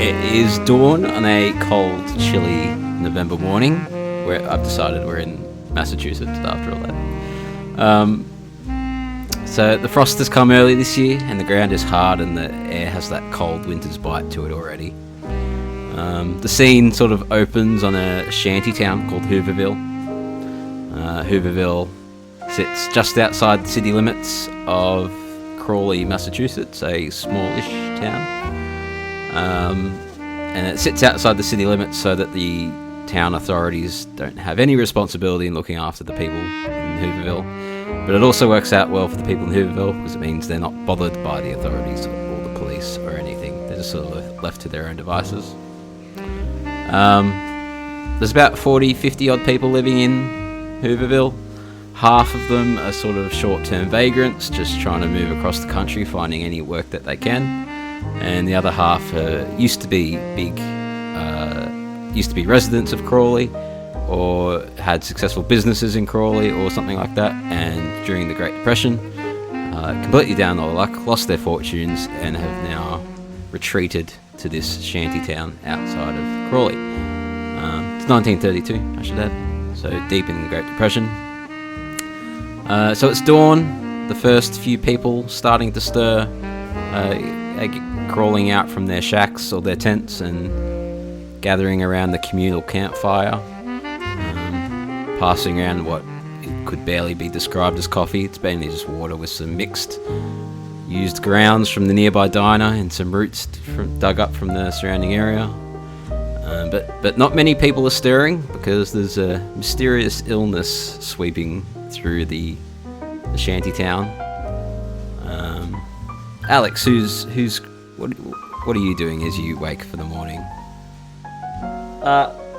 It is dawn on a cold, chilly November morning, where I've decided we're in Massachusetts after all that. So the frost has come early this year, and the ground is hard, and the air has that cold winter's bite to it already. The scene sort of opens on a shantytown called Hooverville. Hooverville sits just outside the city limits of Crawley, Massachusetts, a smallish town. And it sits outside the city limits so that the town authorities don't have any responsibility in looking after the people in Hooverville. But it also works out well for the people in Hooverville because it means they're not bothered by the authorities or the police or anything. They're just sort of left to their own devices. There's about 50 odd people living in Hooverville. Half of them are sort of short-term vagrants, just trying to move across the country, finding any work that they can. And the other half used to be residents of Crawley, or had successful businesses in Crawley or something like that, and during the Great Depression completely down on luck, lost their fortunes, and have now retreated to this shantytown outside of Crawley. It's 1932, I should add, so deep in the Great Depression. So it's dawn, the first few people starting to stir, crawling out from their shacks or their tents and gathering around the communal campfire, passing around what could barely be described as coffee. It's mainly just water with some mixed used grounds from the nearby diner and some roots dug up from the surrounding area. But not many people are stirring because there's a mysterious illness sweeping through the shantytown. Alex, what are you doing as you wake for the morning?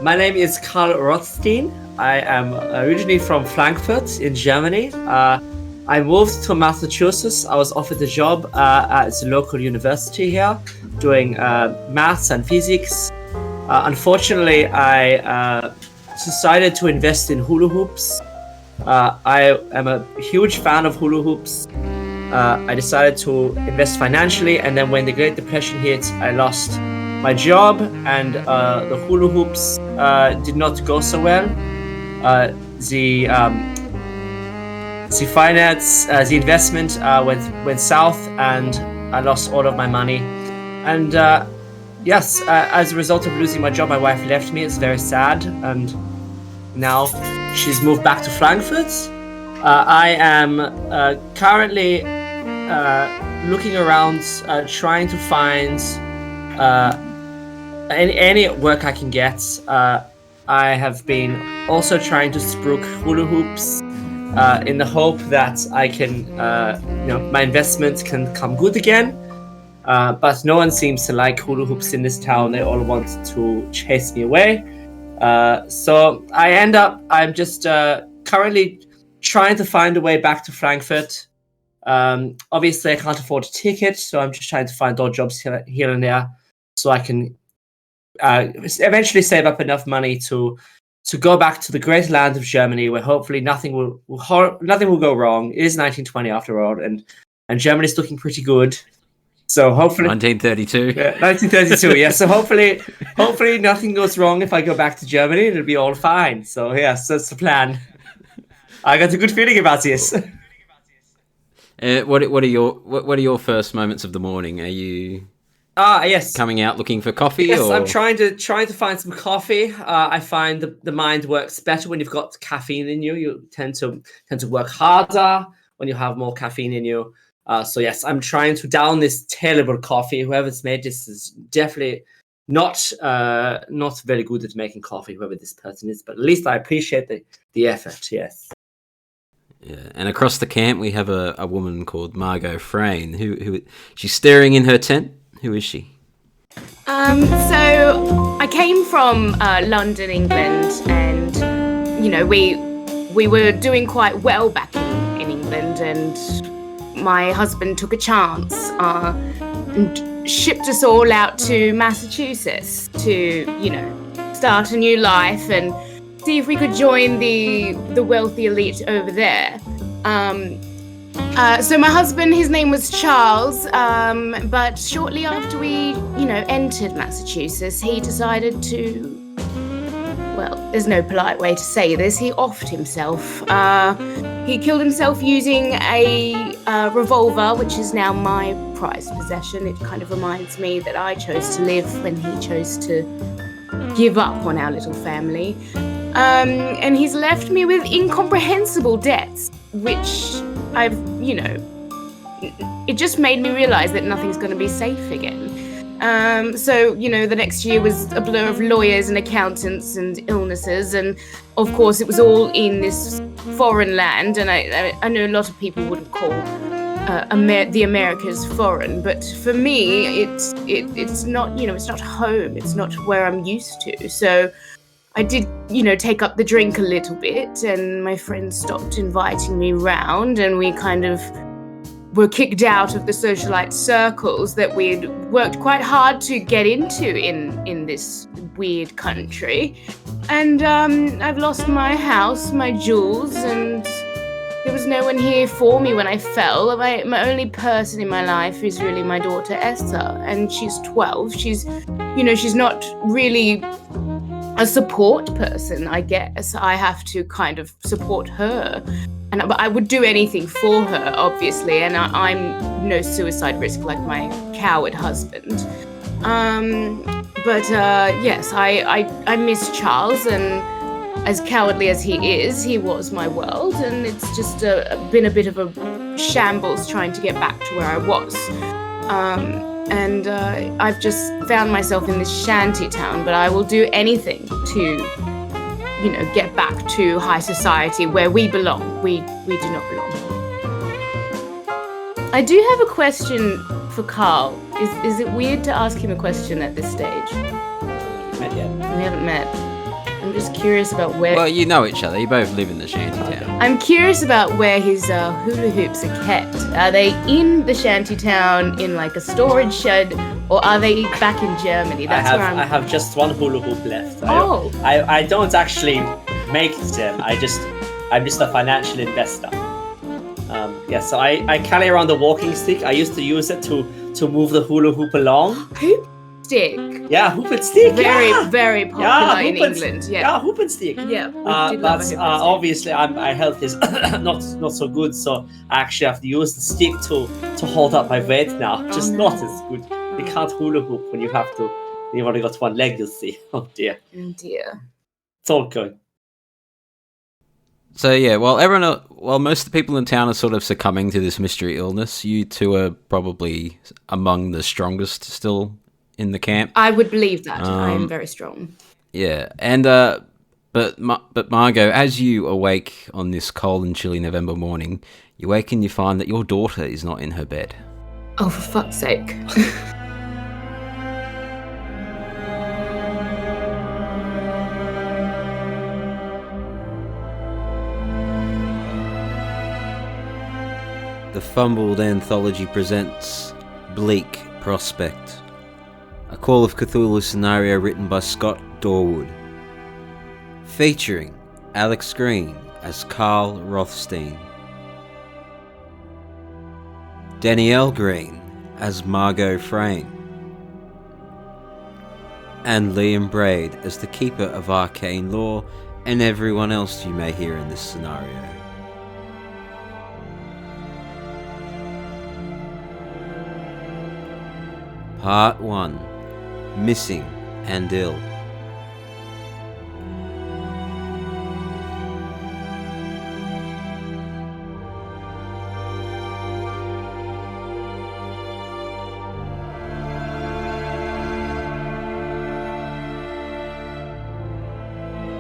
My name is Karl Rothstein. I am originally from Frankfurt in Germany. I moved to Massachusetts. I was offered a job at the local university here, doing maths and physics. Unfortunately, I decided to invest in hula hoops. I am a huge fan of hula hoops. I decided to invest financially, and then when the Great Depression hit, I lost my job, and the hula hoops did not go so well. The finance, the investment went south, and I lost all of my money. And yes, as a result of losing my job, my wife left me. It's very sad, and now she's moved back to Frankfurt. I am currently looking around, trying to find any work I can get. I have been also trying to spruik hula hoops in the hope that I can, my investment can come good again. But no one seems to like hula hoops in this town. They all want to chase me away. So I'm just currently trying to find a way back to Frankfurt. Obviously, I can't afford a ticket, so I'm just trying to find odd jobs here and there so I can eventually save up enough money to go back to the great land of Germany, where hopefully nothing will go wrong. It is 1920 after all, and Germany's looking pretty good. So hopefully 1932. Yeah, 1932. Yeah. So hopefully nothing goes wrong if I go back to Germany. It'll be all fine. So yes, that's the plan. I got a good feeling about this. What are your first moments of the morning? Are you yes, coming out looking for coffee? Yes, or? I'm trying to find some coffee. I find the mind works better when you've got caffeine in you. You tend to work harder when you have more caffeine in you. So yes, I'm trying to down this terrible coffee. Whoever's made this is definitely not very good at making coffee, whoever this person is. But at least I appreciate the effort. Yes. Yeah, and across the camp we have a woman called Margot Freyn. Who she's staring in her tent. Who is she? So I came from London, England, and we were doing quite well back in England, and my husband took a chance and shipped us all out to Massachusetts to, start a new life and see if we could join the wealthy elite over there. So my husband, his name was Charles, but shortly after we, entered Massachusetts, he decided to, well, there's no polite way to say this, he offed himself. He killed himself using a revolver, which is now my prized possession. It kind of reminds me that I chose to live when he chose to give up on our little family. And he's left me with incomprehensible debts, which I've, it just made me realize that nothing's going to be safe again. So, the next year was a blur of lawyers and accountants and illnesses. And of course, it was all in this foreign land. And I know a lot of people wouldn't call the Americas foreign. But for me, it's not, it's not home. It's not where I'm used to. So I did, take up the drink a little bit. And my friends stopped inviting me round. And we kind of were kicked out of the socialite circles that we'd worked quite hard to get into in this weird country. And I've lost my house, my jewels, and there was no one here for me when I fell. My only person in my life is really my daughter Essa, and she's 12. She's not really a support person, I guess. I have to kind of support her. But I would do anything for her, obviously, and I'm no suicide risk like my coward husband. Yes, I miss Charles, and as cowardly as he is, he was my world, and it's just been a bit of a shambles trying to get back to where I was. I've just found myself in this shanty town, but I will do anything to get back to high society where we belong. We do not belong. I do have a question for Karl. Is it weird to ask him a question at this stage? Met yet? We haven't met. I'm just curious about where... Well, you know each other. You both live in the shanty town. Okay. I'm curious about where his hula hoops are kept. Are they in the shanty town in like a storage shed, or are they back in Germany? I have just one hula hoop left. Oh. I don't actually make them. I'm just a financial investor. So I carry around a walking stick. I used to use it to move the hula hoop along. Hoop stick. Yeah, hoop and stick. Very popular in England. Yeah, hoop and stick. Yeah. But obviously, my health is not so good, so I actually have to use the stick to hold up my weight now. Just not as good. You can't hula hoop when you only got one leg. You'll see. Oh dear. It's all good. So yeah, while most of the people in town are sort of succumbing to this mystery illness, you two are probably among the strongest still in the camp. I would believe that. I am very strong. Yeah, and but Margot, as you awake on this cold and chilly November morning, you wake and you find that your daughter is not in her bed. Oh, for fuck's sake. The Fumbled Anthology presents Bleak Prospect, a Call of Cthulhu scenario written by Scott Dorwood, featuring Alex Green as Karl Rothstein, Danielle Green as Margot Freyn, and Liam Braid as the Keeper of Arcane Lore and everyone else you may hear in this scenario. Part 1. Missing and Ill.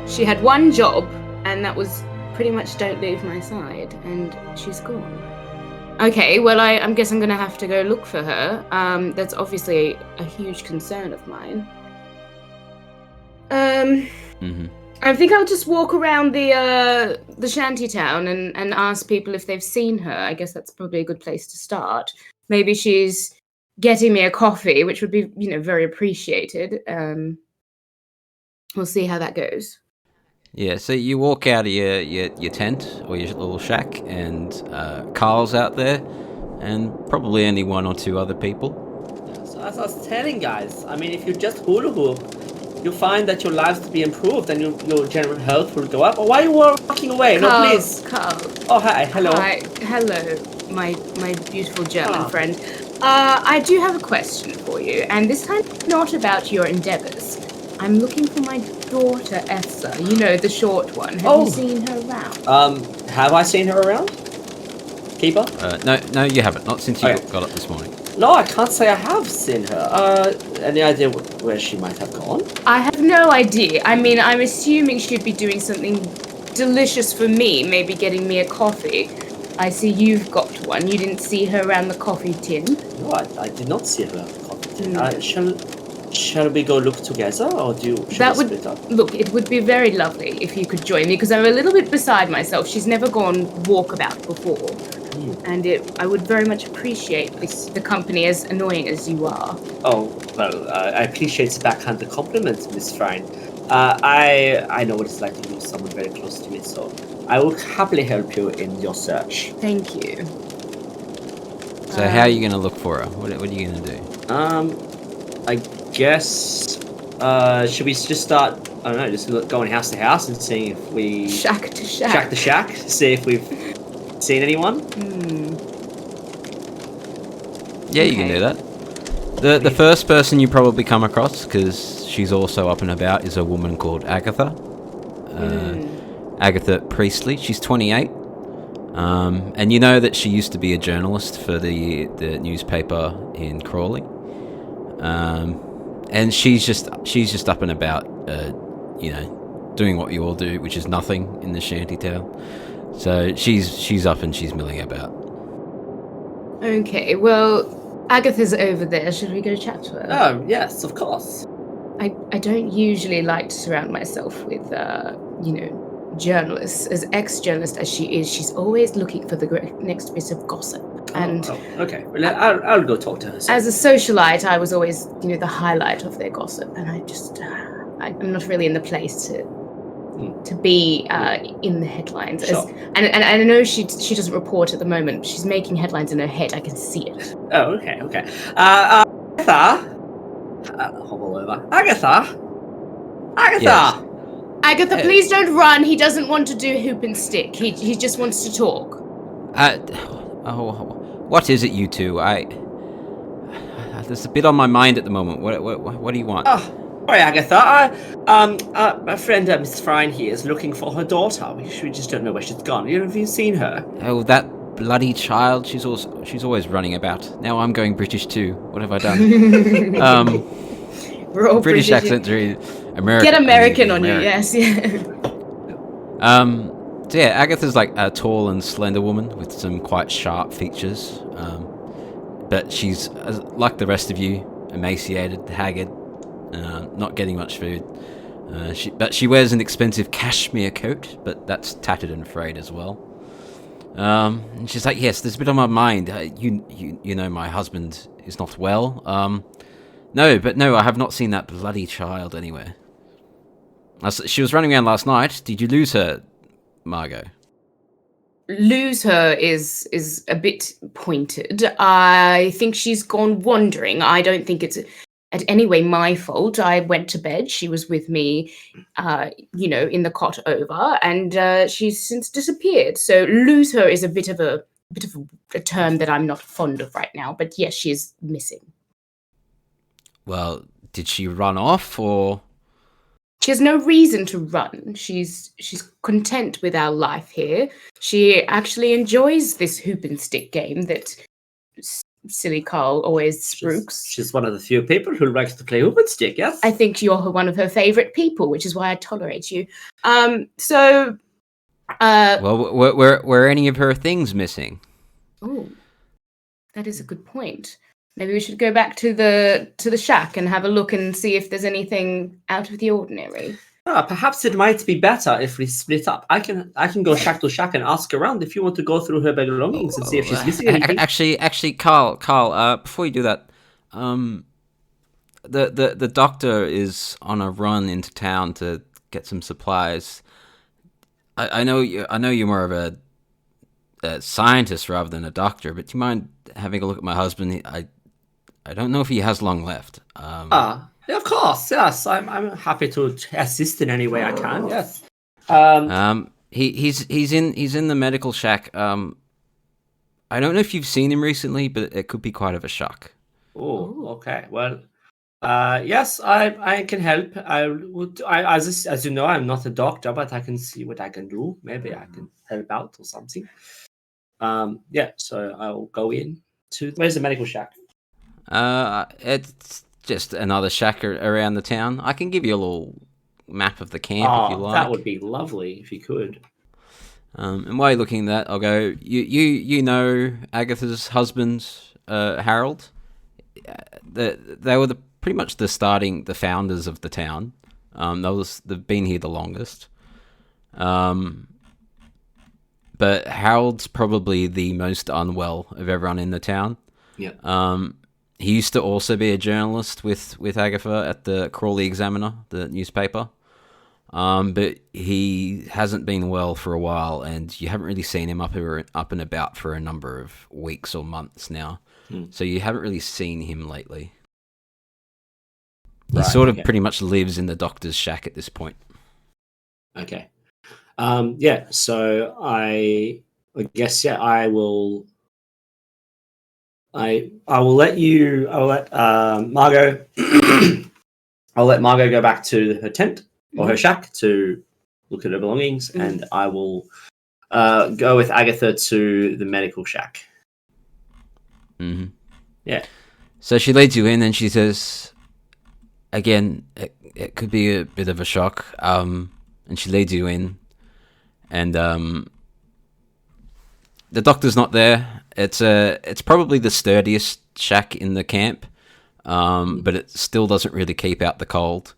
She had one job, and that was pretty much don't leave my side, and she's gone. Okay, well, I guess I'm going to have to go look for her. That's obviously a huge concern of mine. I think I'll just walk around the shanty town and ask people if they've seen her. I guess that's probably a good place to start. Maybe she's getting me a coffee, which would be, very appreciated. We'll see how that goes. Yeah, so you walk out of your tent or your little shack, and Karl's out there, and probably only one or two other people. So as I was telling guys, I mean, if you just hula hoop, you'll find that your lives will be improved and your general health will go up. Or why are you walking away? Karl, No, please. Karl. Oh, hi. Hello. Hi. Hello, my beautiful German friend. I do have a question for you, and this time not about your endeavours. I'm looking for my daughter, Essa. You know, the short one. Have you seen her around? Have I seen her around? Keeper? No, you haven't. Not since you got up this morning. No, I can't say I have seen her. Any idea where she might have gone? I have no idea. I mean, I'm assuming she'd be doing something delicious for me, maybe getting me a coffee. I see you've got one. You didn't see her around the coffee tin? No, I did not see her around the coffee tin. Shall we go look together, or should we split up? Look, it would be very lovely if you could join me, because I'm a little bit beside myself. She's never gone walkabout before. And I would very much appreciate the company, as annoying as you are. Oh, well, I appreciate the backhanded compliment, Miss Freyn. I know what it's like to lose someone very close to me, so I will happily help you in your search. Thank you. So how are you going to look for her? What are you going to do? I guess, should we just start, I don't know, just going house to house and seeing if we... Shack to shack. Shack to shack, see if we've seen anyone? Yeah, you can do that. The first person you probably come across, because she's also up and about, is a woman called Agatha. Agatha Priestley. She's 28. And you know that she used to be a journalist for the newspaper in Crawley. And she's just up and about, doing what you all do, which is nothing in the shantytown. So she's up and she's milling about. Okay, well, Agatha's over there. Should we go chat to her? Oh, yes, of course. I don't usually like to surround myself with, journalists. As ex-journalist as she is, she's always looking for the next bit of gossip. And okay. Well, I'll go talk to her. As a socialite, I was always, the highlight of their gossip, and I'm not really in the place to be in the headlines. Sure. And I know she doesn't report at the moment. She's making headlines in her head. I can see it. Oh, okay. Agatha? Hobble over. Agatha? Yes. Agatha, please don't run. He doesn't want to do hoop and stick. He just wants to talk. What is it, you two? There's a bit on my mind at the moment. What do you want? Sorry, Agatha. My friend, Miss Freyn here, is looking for her daughter. We just don't know where she's gone. Have you seen her? Oh, that bloody child. She's always running about. Now I'm going British too. What have I done? We're all British accent to American. Get American on you, yes. So yeah, Agatha's like a tall and slender woman with some quite sharp features. But she's, like the rest of you, emaciated, haggard, not getting much food. But she wears an expensive cashmere coat, but that's tattered and frayed as well. And she's like, yes, there's a bit on my mind. You know, my husband is not well. No, I have not seen that bloody child anywhere. She was running around last night. Did you lose her, Margot? Lose her is a bit pointed. I think she's gone wandering. I don't think it's at any way my fault. I went to bed. She was with me, in the cot over, and she's since disappeared. So lose her is a bit of a term that I'm not fond of right now. But yes, she is missing. Well, did she run off, or? She has no reason to run. She's content with our life here. She actually enjoys this hoop and stick game that silly Karl always spooks. She's one of the few people who likes to play hoop and stick, yes? I think you're one of her favourite people, which is why I tolerate you. Well, were any of her things missing? Oh, that is a good point. Maybe we should go back to the shack and have a look and see if there's anything out of the ordinary. Perhaps it might be better if we split up. I can go shack to shack and ask around if you want to go through her belongings and see if she's missing anything. Actually, Karl, before you do that, the doctor is on a run into town to get some supplies. I know you're more of a scientist rather than a doctor, but do you mind having a look at my husband? I don't know if he has long left. Yeah, of course. Yes, I'm happy to assist in any way I can. Yes. He's in the medical shack. I don't know if you've seen him recently, but it could be quite of a shock. Oh, okay. Well, yes, I can help. As you know, I'm not a doctor, but I can see what I can do. Maybe I can help out or something. Yeah. So I'll go in to. Where's the medical shack? It's just another shack around the town. I can give you a little map of the camp if you like. That would be lovely if you could. And while you're looking at that, I'll go. You know Agatha's husband, Harold. They were pretty much the founders of the town. They've been here the longest. But Harold's probably the most unwell of everyone in the town. Yeah. He used to also be a journalist with Agatha at the Crawley Examiner, the newspaper. But he hasn't been well for a while, and you haven't really seen him up and about for a number of weeks or months now. So you haven't really seen him lately. He pretty much lives in the doctor's shack at this point. Okay. Yeah. So I guess I will. I will let you. I'll let Margot. I'll let Margot go back to her tent or her shack to look at her belongings, and I will go with Agatha to the medical shack. Mm-hmm. Yeah. So she leads you in, and she says, again, it could be a bit of a shock. And she leads you in, and the doctor's not there. It's probably the sturdiest shack in the camp, but it still doesn't really keep out the cold.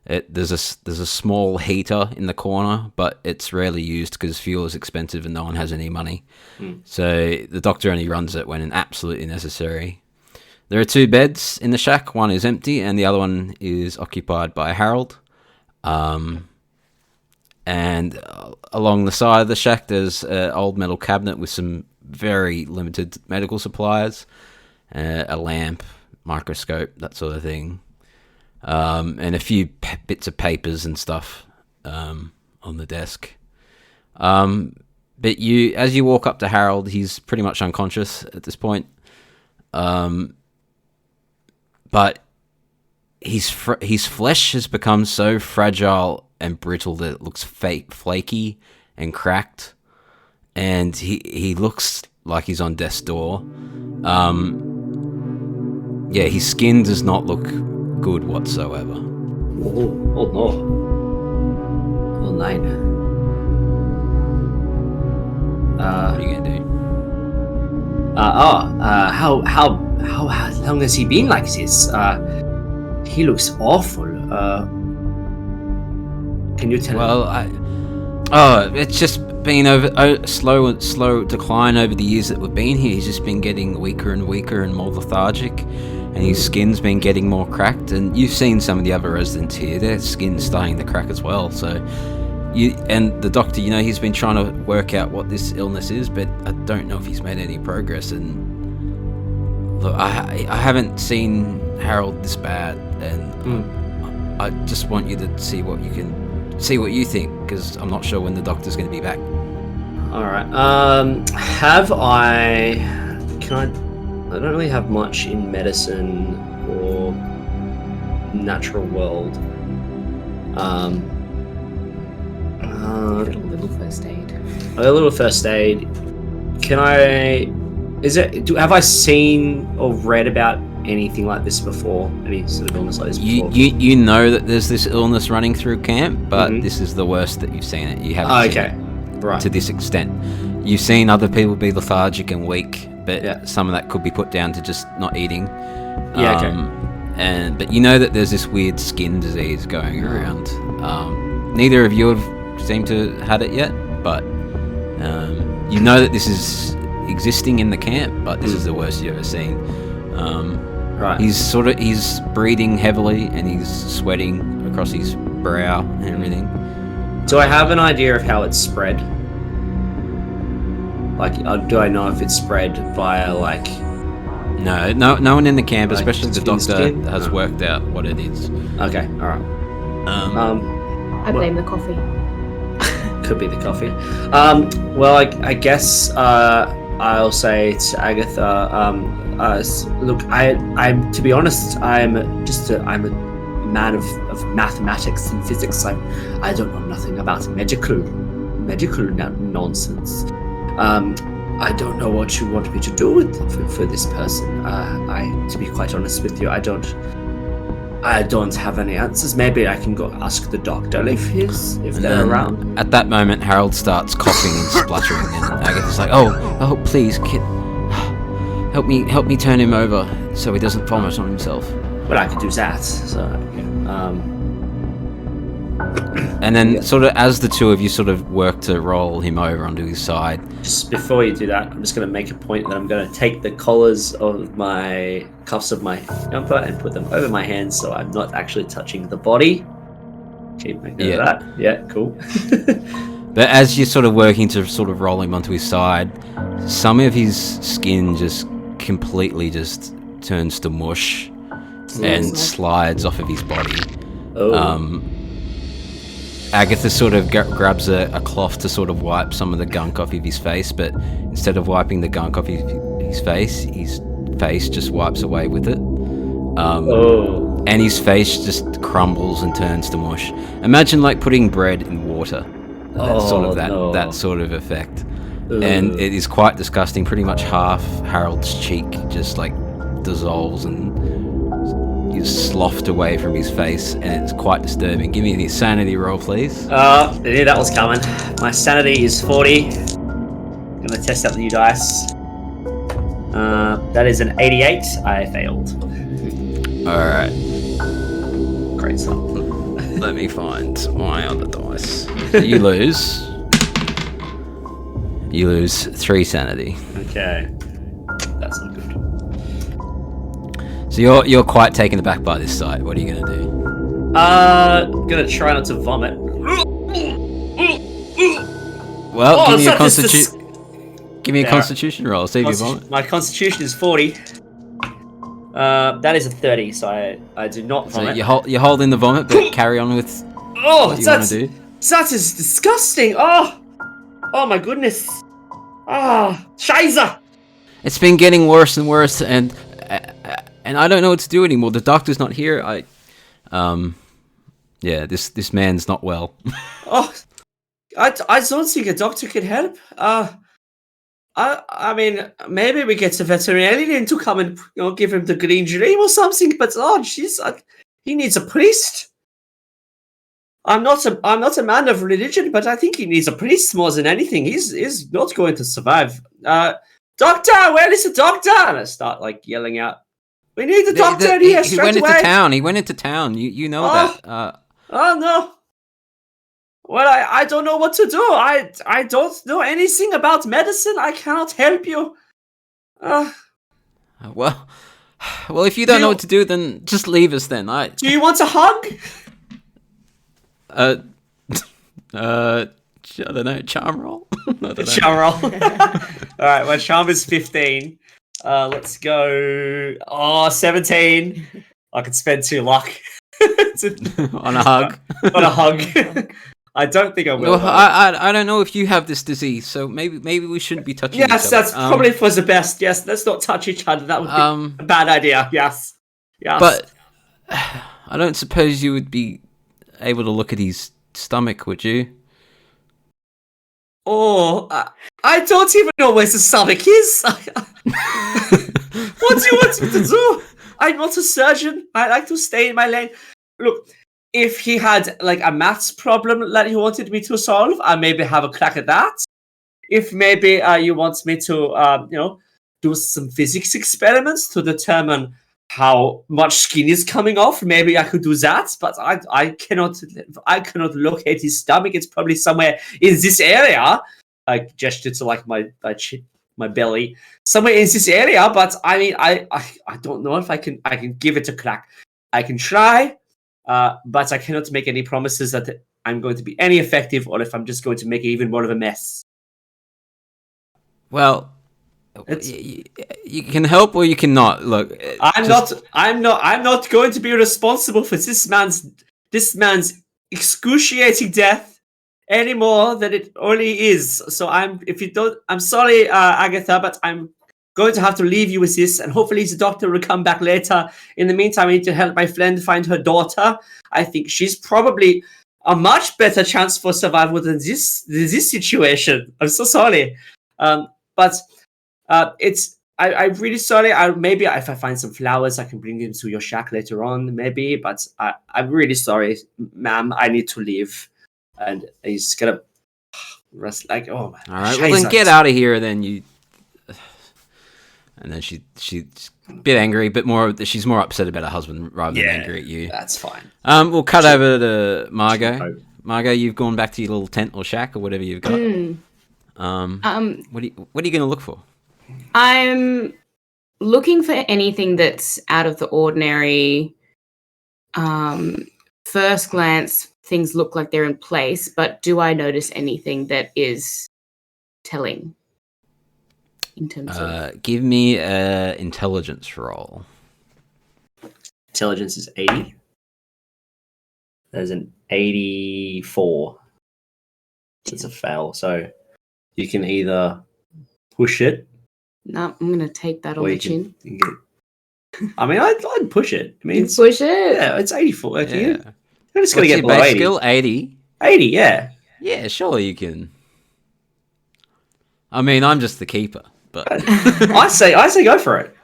There's a small heater in the corner, but it's rarely used because fuel is expensive and no one has any money. So the doctor only runs it when absolutely necessary. There are 2 beds in the shack. One is empty and the other one is occupied by Harold. And along the side of the shack, there's an old metal cabinet with some very limited medical supplies, a lamp, microscope, that sort of thing. And a few bits of papers and stuff on the desk. But as you walk up to Harold, he's pretty much unconscious at this point. But his flesh has become so fragile and brittle that it looks flaky and cracked, and he looks like he's on death's door. Yeah, his skin does not look good whatsoever. Oh no. Oh, 9. What are you gonna do? How long has he been like this? He looks awful. Can you tell? Well, it's just been slow decline over the years that we've been here. He's just been getting weaker and weaker and more lethargic, and his skin's been getting more cracked. And you've seen some of the other residents here; their skin's starting to crack as well. So, and the doctor, he's been trying to work out what this illness is, but I don't know if he's made any progress. And look, I haven't seen Harold this bad, and I just want you to see what you think, because I'm not sure when the doctor's going to be back. All right. I don't really have much in medicine or natural world. A little first aid. A little first aid. Have I seen or read about anything like this before? Any sort of illness like this before? You know that there's this illness running through camp, but this is the worst that you've seen it. You haven't seen it right to this extent. You've seen other people be lethargic and weak, but some of that could be put down to just not eating. But you know that there's this weird skin disease going around. Neither of you have seemed to have had it yet, but you know that this is existing in the camp, but this is the worst you've ever seen. Right. He's breathing heavily and he's sweating across his brow and everything. Do I have an idea of how it's spread? Like, do I know if it's spread via like? No one in the camp, Like especially the doctor, skin? has No. worked out what it is. Okay, all right. I blame the coffee. Could be the coffee. Well, I guess I'll say to Agatha. Look, I'm to be honest, I'm a man of mathematics and physics. I don't know nothing about medical nonsense. I don't know what you want me to do for this person. To be quite honest with you, I don't have any answers. Maybe I can go ask the doctor if they're around. At that moment, Harold starts coughing and spluttering, and Agatha's like, "Oh, please, kid, help me turn him over so he doesn't vomit on himself." Well, I could do that. So, And then, sort of, as the two of you sort of work to roll him over onto his side. just before you do that, I'm just going to make a point that I'm going to take the collars of my cuffs of my jumper and put them over my hands, so I'm not actually touching the body. Keep making that. Yeah, cool. But as you're sort of working to sort of roll him onto his side, some of his skin just completely just turns to mush and slides off of his body. Oh. Agatha sort of grabs a cloth to sort of wipe some of the gunk off of his face, but instead of wiping the gunk off his face just wipes away with it. And his face just crumbles and turns to mush. Imagine like putting bread in water. That sort of effect. And it is quite disgusting. Pretty much half Harold's cheek just like dissolves and is sloughed away from his face, and it's quite disturbing. Give me the sanity roll, please. I knew that was coming. My sanity is 40. I'm gonna test out the new dice. That is an 88. I failed. Alright. Great stuff. Let me find my other dice. You lose. You lose 3 sanity. Okay. That's not good. So you're quite taken aback by this sight. What are you gonna do? Gonna try not to vomit. Well, give me a constitution roll. See if you vomit. My constitution is 40. That is a 30, so I do not vomit. So you hold in the vomit, but carry on with what you want to do. That is disgusting. Oh my goodness. Scheiße. It's been getting worse and worse, and I don't know what to do anymore. The doctor's not here. This man's not well. I don't think a doctor can help. I mean, maybe we get a veterinarian to come and give him the green dream or something. But he needs a priest. I'm not a man of religion, but I think he needs a priest more than anything. He's not going to survive. Doctor, where is the doctor? And I start like yelling out, "We need the doctor in here straight away!" He went into town. You know that. Oh no. Well, I don't know what to do. I don't know anything about medicine. I cannot help you. Well, if you don't know what to do, then just leave us. Then Do you want a hug? I don't know. Charm roll. Charm roll. All right, my charm is 15. Let's go. 17. I could spend 2 luck on a hug. On a hug. I don't think I will. Well, I don't know if you have this disease, so maybe we shouldn't be touching each other. Yes, that's probably for the best. Yes, let's not touch each other. That would be a bad idea. Yes. But I don't suppose you would be able to look at his stomach, would you? I don't even know where the stomach is. What do you want me to do? I'm not a surgeon. I like to stay in my lane. Look, if he had like a maths problem that he wanted me to solve, I maybe have a crack at that. If maybe you want me to, do some physics experiments to determine how much skin is coming off, maybe I could do that. But I cannot locate his stomach. It's probably somewhere in this area. I gestured to like my belly, somewhere in this area. But I mean, I don't know if I can give it a crack. I can try. But I cannot make any promises that I'm going to be any effective or if I'm just going to make it even more of a mess. Well, you can help or you cannot. Look, I'm not going to be responsible for this man's excruciating death any more than it already is. So I'm sorry, Agatha, but I'm going to have to leave you with this, and hopefully the doctor will come back later. In the meantime, I need to help my friend find her daughter. I think she's probably a much better chance for survival than this situation. I'm so sorry. But I'm really sorry. Maybe if I find some flowers, I can bring them to your shack later on, maybe. But I'm really sorry, ma'am. I need to leave. And he's gonna rest like, oh man. All right, well then get out of here. Then you. And then she's a bit angry, but she's more upset about her husband rather than angry at you. That's fine. We'll cut over to Margot. Margot, you've gone back to your little tent or shack or whatever you've got. What are you going to look for? I'm looking for anything that's out of the ordinary. First glance, things look like they're in place, but do I notice anything that is telling? In terms of... Give me an intelligence roll. Intelligence is 80. There's an 84. It's a fail. So you can either push it. No, I'm going to take that on the chin. I mean, I'd push it. I mean, push it? Yeah, it's 84. Like, Yeah. You're just going to get below 80. Skill 80? 80, yeah. Yeah, surely you can. I mean, I'm just the keeper. But I say go for it.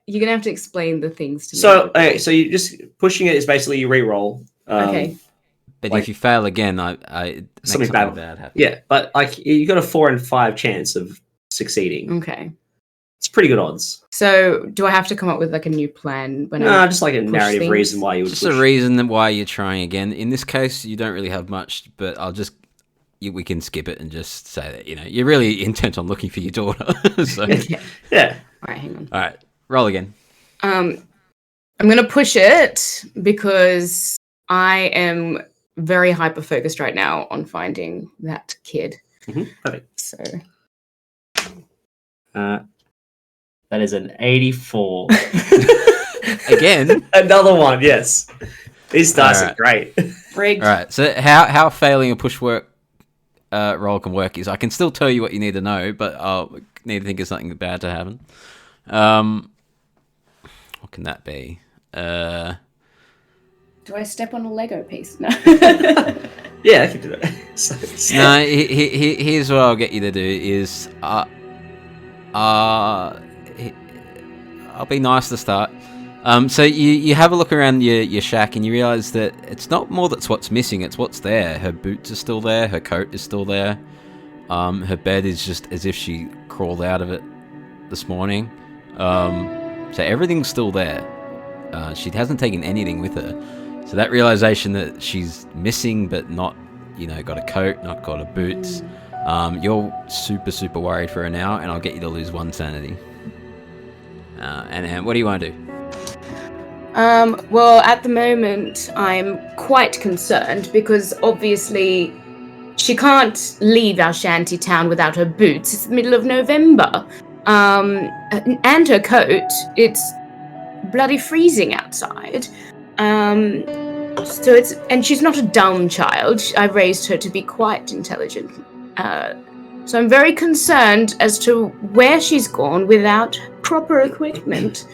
You're gonna have to explain the things to me. So, okay, so you just pushing it is basically you re-roll. Okay. But if you fail again, something bad happens. Yeah, but like you got a 4 and 5 chance of succeeding. Okay. It's pretty good odds. So, do I have to come up with like a new plan? No, just like a narrative reason why you would. Just a reason why you're trying again. In this case, you don't really have much, but we can skip it and just say that, you're really intent on looking for your daughter. So. Yeah. All right, hang on. All right, roll again. I'm going to push it because I am very hyper-focused right now on finding that kid. Mm-hmm. Perfect. So. That is an 84. Again? Another one, yes. These dice are great. Rigged. All right, so how failing a push work roll can work is I can still tell you what you need to know, but I'll need to think of something bad to happen. What can that be? Do I step on a Lego piece? No. Yeah, I can do that. No, here's what I'll get you to do is I'll be nice to start. So you have a look around your shack and you realise that it's not more that's what's missing, it's what's there. Her boots are still there, her coat is still there. Her bed is just as if she crawled out of it this morning. So everything's still there. She hasn't taken anything with her. So that realisation that she's missing but not, got a coat, not got her boots, you're super, super worried for her now, and I'll get you to lose 1 sanity. And what do you want to do? Well, at the moment, I'm quite concerned because obviously she can't leave our shanty town without her boots. It's the middle of November. And her coat. It's bloody freezing outside. And she's not a dumb child. I've raised her to be quite intelligent. So I'm very concerned as to where she's gone without proper equipment.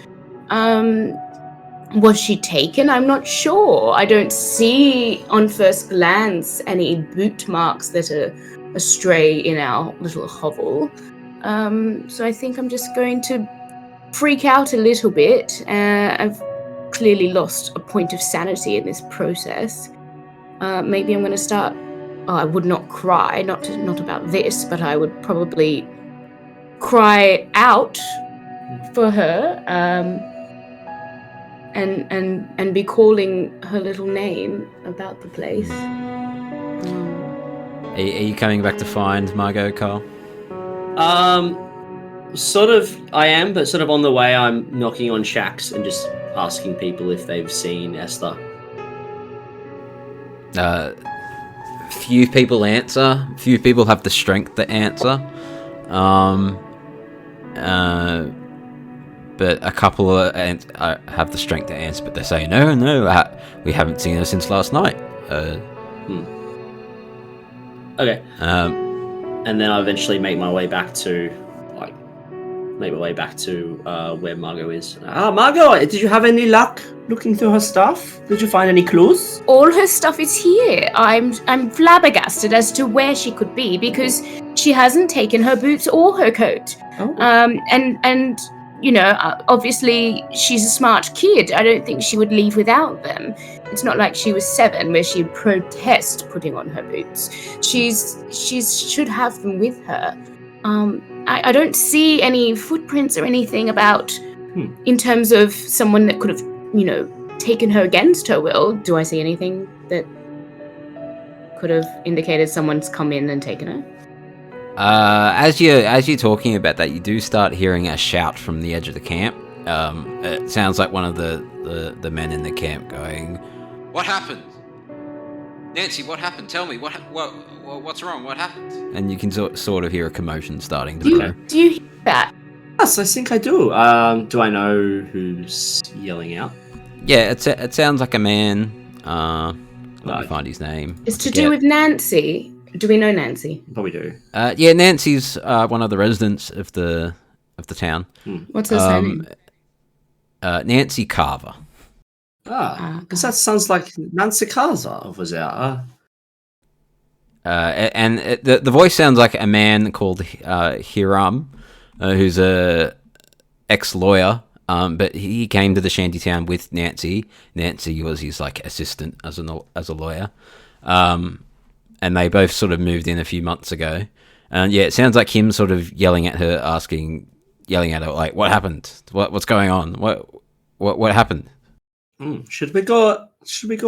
Was she taken? I'm not sure. I don't see on first glance any boot marks that are astray in our little hovel. So I think I'm just going to freak out a little bit. I've clearly lost a point of sanity in this process. Maybe I'm going to start... Oh, I would not cry, not about this, but I would probably cry out for her, and be calling her little name about the place. Are you coming back to find Margot, Karl? Sort of, I am, but sort of on the way, I'm knocking on shacks and just asking people if they've seen Esther. few people answer. Few people have the strength to answer. But a couple have the strength to answer, but they say, no, we haven't seen her since last night. Okay. And then I eventually make my way back to where Margot is. Margot, did you have any luck looking through her stuff? Did you find any clues? All her stuff is here. I'm flabbergasted as to where she could be because she hasn't taken her boots or her coat. Oh. And you know, obviously she's a smart kid. I don't think she would leave without them. It's not like she was 7 where she'd protest putting on her boots. She should have them with her. I don't see any footprints or anything about in terms of someone that could have, you know, taken her against her will. Do I see anything that could have indicated someone's come in and taken her? As you're talking about that, you do start hearing a shout from the edge of the camp. It sounds like one of the men in the camp going, "What happened? Nancy, what happened? Tell me, what's wrong? What happened?" And you can sort of hear a commotion starting to grow. Do you hear that? Yes, I think I do. Do I know who's yelling out? Yeah, it sounds like a man. Let me find his name. It's to do with Nancy. Do we know Nancy? Probably do. Yeah, Nancy's one of the residents of the town. What's her surname? Nancy Carver. Because that sounds like Nancy Carver was there. The voice sounds like a man called Hiram, who's a ex-lawyer. But he came to the shantytown with Nancy. Nancy was his like assistant as a lawyer. And they both sort of moved in a few months ago. And yeah, it sounds like him sort of yelling at her like, "What happened? What's going on? What happened?" Should we go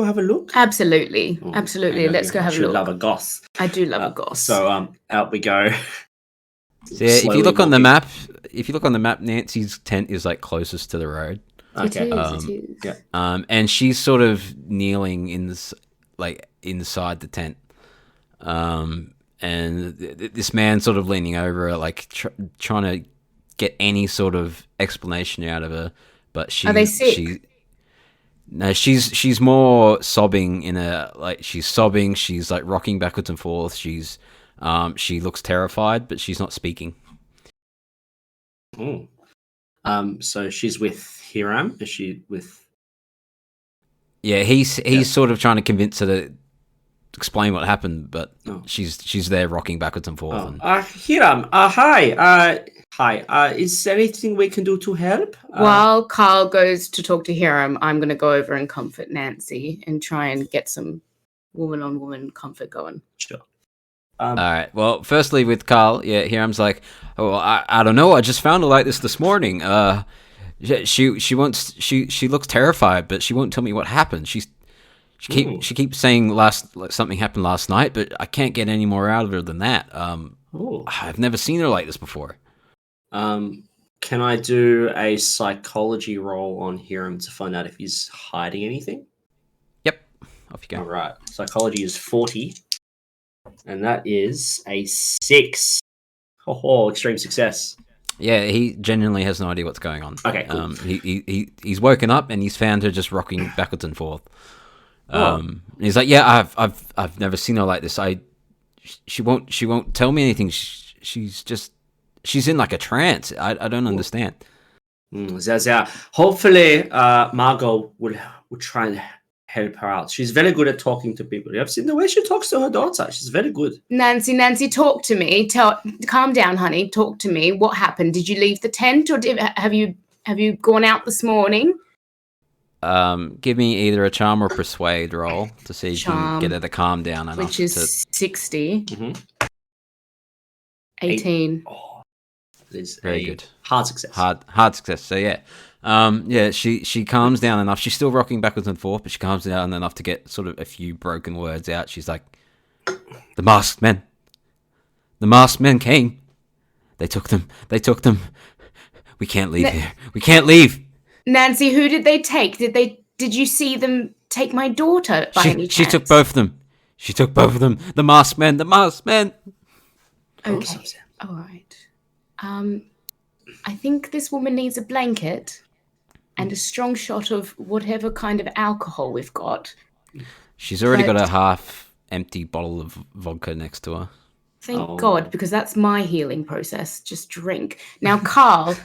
have a look? Absolutely. Let's go have a look. Love a goss. I do love a goss. So out we go. So yeah, if you look on the map, Nancy's tent is like closest to the road. Okay. It is. Yeah. And she's sort of kneeling in this, like inside the tent. And this man sort of leaning over her, like trying to get any sort of explanation out of her. But Are they sick? No, she's more sobbing she's sobbing. She's like rocking backwards and forth. She looks terrified, but she's not speaking. Oh. So she's with Hiram? Is she with... Yeah, he's sort of trying to convince her to explain what happened, but she's there rocking backwards and forth. Hiram, hi. Hi. Is there anything we can do to help? While Karl goes to talk to Hiram, I'm going to go over and comfort Nancy and try and get some woman-on-woman comfort going. Sure. All right. Well, firstly with Karl, yeah, Hiram's like, "Oh, I don't know. I just found her like this morning. She looks terrified, but she won't tell me what happened. She keeps saying something happened last night, but I can't get any more out of her than that. I've never seen her like this before." Can I do a psychology roll on Hiram to find out if he's hiding anything? Yep. Off you go. All right. Psychology is 40. And that is a 6. Oh, extreme success. Yeah, he genuinely has no idea what's going on. Okay, cool. He's woken up and he's found her just rocking backwards and forth. He's like, "Yeah, I've never seen her like this. She won't tell me anything. She's in like a trance. I don't understand." Hopefully, Margot will try and help her out. She's very good at talking to people. I've seen the way she talks to her daughter. She's very good. Nancy, talk to me. Calm down, honey. Talk to me. What happened? Did you leave the tent, or have you gone out this morning? Give me either a charm or persuade roll to see if you can get her to calm down enough. Which is 60. Mm-hmm. 18. It is very good. Hard success. Hard success. So yeah, she calms down enough. She's still rocking backwards and forth, but she calms down enough to get sort of a few broken words out. She's like, "The masked men came. They took them. We can't leave here. We can't leave." Nancy, who did they take? Did you see them take my daughter by any chance? She took both of them. She took both of them. The masked men. The masked men. Okay. All right. I think this woman needs a blanket and a strong shot of whatever kind of alcohol we've got. She's already got a half-empty bottle of vodka next to her. Thank God, because that's my healing process. Just drink. Now, Karl,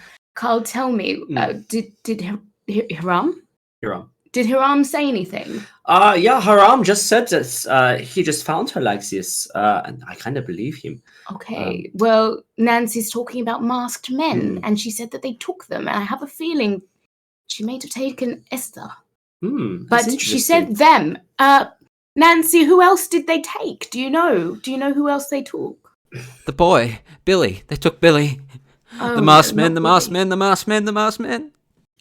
tell me, did Hiram? Hiram. Did Hiram say anything? Yeah, Haram just said that he just found her like this, and I kind of believe him. Okay. Well, Nancy's talking about masked men, and she said that they took them, and I have a feeling she may have taken Esther. But she said them. Nancy, who else did they take? Do you know? Do you know who else they took? The boy, Billy. They took Billy. The masked men. The masked men. The masked men. The masked men.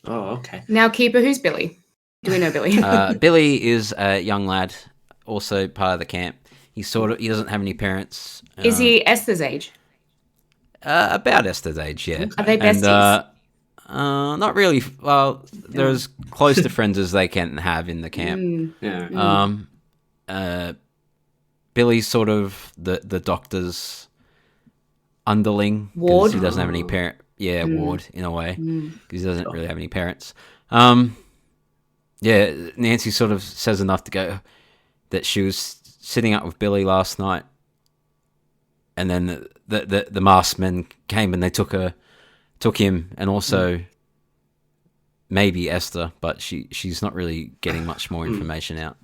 Oh, okay. Now, Keeper, who's Billy? Do we know Billy? Billy is a young lad, also part of the camp. He doesn't have any parents. Is he Esther's age? About Esther's age, yeah. Are they besties? Not really. Well, they're as close to friends as they can have in the camp. Billy's sort of the doctor's underling. Ward? He doesn't have any parent. Yeah, ward, in a way. Because he doesn't really have any parents. Yeah, Nancy sort of says enough to go that she was sitting up with Billy last night, and then the masked men came and they took him, and also maybe Esther, but she's not really getting much more information out.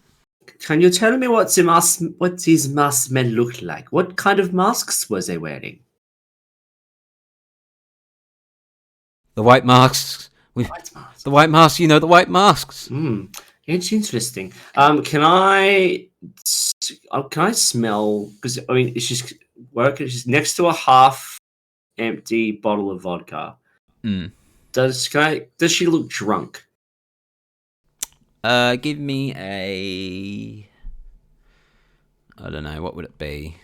Can you tell me what these masked men looked like? What kind of masks was they wearing? The white masks. The white masks. You know the white masks. It's interesting. Can I smell? Because I mean, she's working. She's next to a half-empty bottle of vodka. Does she look drunk? Give me a. I don't know. What would it be?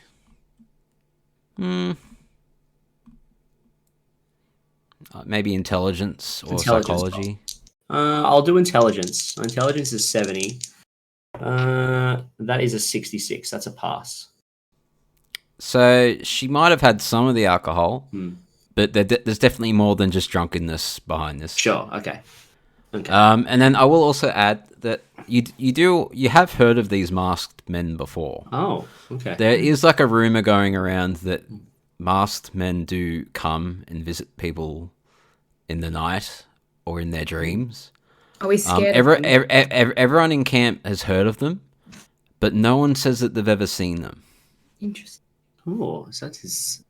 Maybe intelligence or psychology. I'll do intelligence. Intelligence is 70. That is a 66. That's a pass. So she might have had some of the alcohol, but there's definitely more than just drunkenness behind this. Sure. Okay. And then I will also add that you have heard of these masked men before. Oh, okay. There is like a rumor going around that masked men do come and visit people in the night or in their dreams. Are we scared? Everyone in camp has heard of them, but no one says that they've ever seen them. Interesting. Oh, that is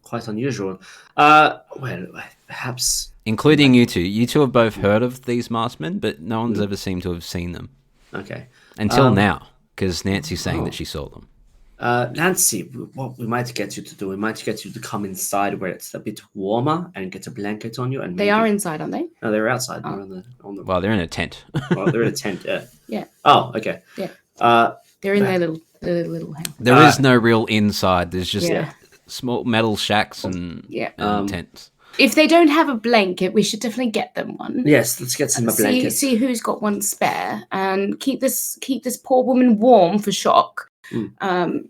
quite unusual. Well, perhaps... Including you two. You two have both heard of these masked men, but no one's ever seemed to have seen them. Okay. Until now, because Nancy's saying that she saw them. Nancy, what we might get you to do, we might get you to come inside where it's a bit warmer and get a blanket on you. And they are inside, aren't they? No, they're outside. Oh. They're on the... Well, they're in a tent. Well, they're in a tent, yeah. Yeah. Oh, okay. Yeah. They're in their little house. There is no real inside. There's just small metal shacks and tents. If they don't have a blanket, we should definitely get them one. Yes, let's get some blankets. See who's got one spare, and keep this poor woman warm for shock. And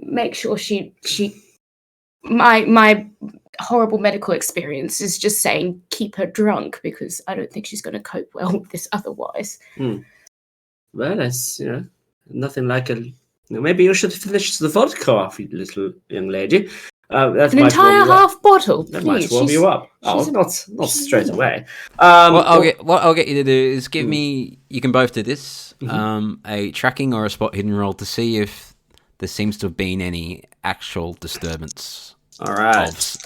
make sure she my horrible medical experience is just saying keep her drunk, because I don't think she's going to cope well with this otherwise. Well, that's nothing like maybe you should finish the vodka off, you little young lady. An entire half bottle. That might warm you up. Not straight away. What I'll get you to do is give me. You can both do this. A tracking or a spot hidden roll to see if there seems to have been any actual disturbance. All right.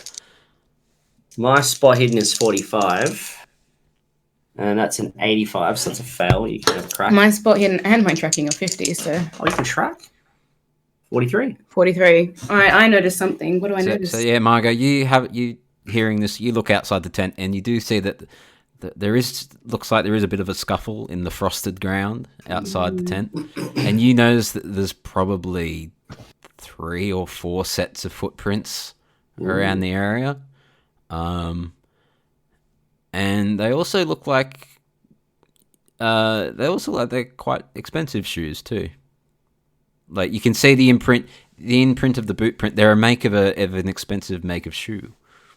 My spot hidden is 45, and that's an 85, so that's a fail. You can have a crack. My spot hidden and my tracking are 50, so. Oh, you can track. 43. All right, I noticed something. What do I notice? So yeah, Margot, you hearing this? You look outside the tent and you do see that looks like there is a bit of a scuffle in the frosted ground outside the tent, and you notice that there's probably 3 or 4 sets of footprints around the area, and they also look like they also they're quite expensive shoes too. Like you can see the imprint of the boot print. They're a make of an expensive make of shoe.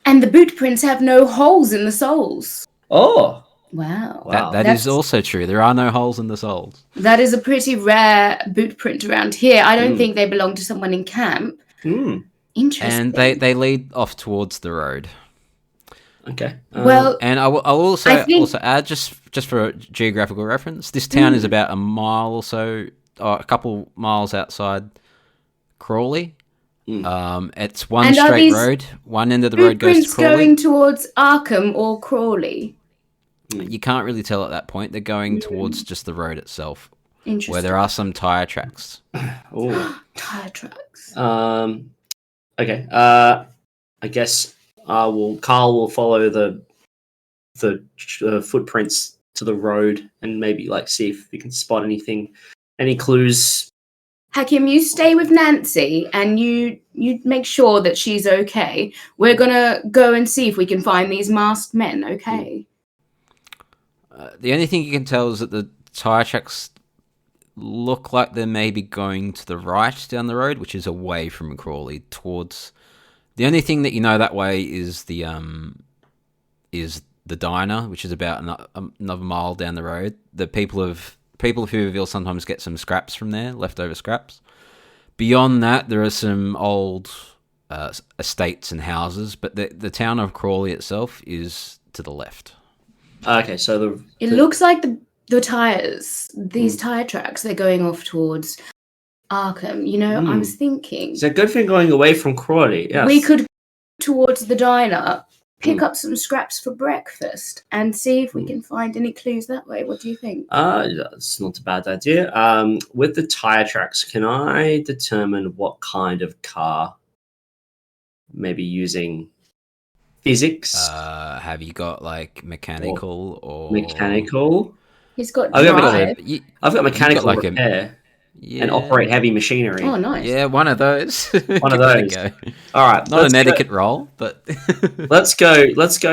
And the boot prints have no holes in the soles. Oh, Wow. That is also true. There are no holes in the soles. That is a pretty rare boot print around here. I don't think they belong to someone in camp. Interesting. And they lead off towards the road. Okay. Well, and I'll also add just for geographical reference, this town is about a mile or so, or a couple miles outside Crawley. It's one straight road. One end of the road goes to Crawley. Going towards Arkham or Crawley? You can't really tell at that point. They're going towards just the road itself, where there are some tire tracks. Oh, tire tracks. Okay. I guess Karl will follow the footprints to the road and maybe see if we can spot any clues. Hakim, you stay with Nancy and you make sure that she's okay. We're gonna go and see if we can find these masked men. Okay. The only thing you can tell is that the tire tracks look like they're maybe going to the right down the road, which is away from Crawley towards. The only thing that you know that way is the diner, which is about another mile down the road. The people of Hooverville sometimes get some scraps from there, leftover scraps. Beyond that, there are some old estates and houses, but the town of Crawley itself is to the left. Okay, so it looks like the tires, these tire tracks, they're going off towards Arkham. I was thinking it's a good thing going away from Crawley. Yes. We could go towards the diner, pick up some scraps for breakfast, and see if we can find any clues that way. What do you think? It's not a bad idea. With the tire tracks, can I determine what kind of car? Maybe using physics. Have you got mechanical or mechanical? He's got drive. I've got mechanical repair. And operate heavy machinery. Oh, nice. Yeah, one of those. One of those. All right. Not an etiquette roll, but let's go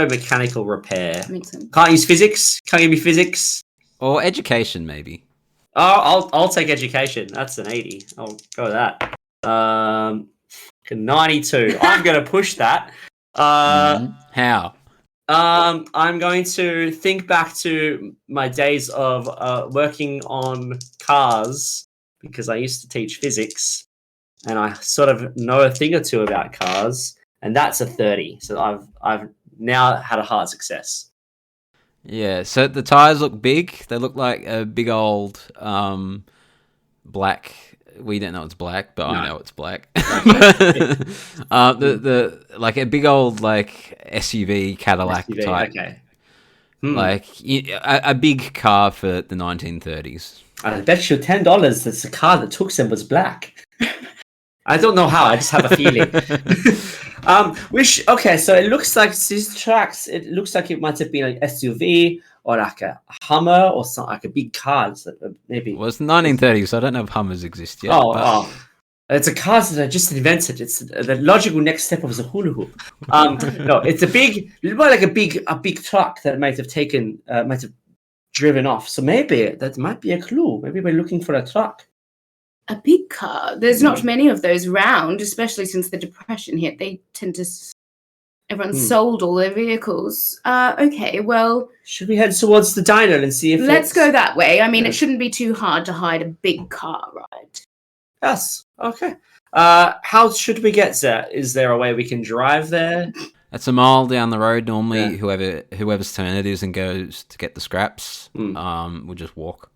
mechanical repair. Makes sense. Can't use physics. Can't give me physics. Or education, maybe. Oh, I'll take education. That's an 80. I'll go with that. 92. I'm gonna push that. How? I'm going to think back to my days of working on cars because I used to teach physics, and I sort of know a thing or two about cars, and that's a 30. So I've now had a hard success. Yeah. So the tires look big. They look like a big old black. We don't know it's black, but I know it's black. the a big old SUV Cadillac type. Okay. A big car for the 1930s. I bet you $10 that the car that took them was black. I don't know how. I just have a feeling. So it looks like these tracks. It looks like it might have been an SUV or a Hummer or something, a big car. Maybe. Well, it's the 1930s, so I don't know if Hummers exist yet. It's a car that I just invented. It's the logical next step of the hula hoop. No, it's a big truck that might have driven off. So maybe that might be a clue. Maybe we're looking for a truck. A big car. There's not many of those around, especially since the Depression hit. They tend to. Everyone sold all their vehicles. Okay, well. Should we head towards the diner and see if? Let's go that way. I mean, it shouldn't be too hard to hide a big car, right? Yes. Okay. How should we get there? Is there a way we can drive there? It's a mile down the road. Normally, whoever's turn it is and goes to get the scraps, will just walk.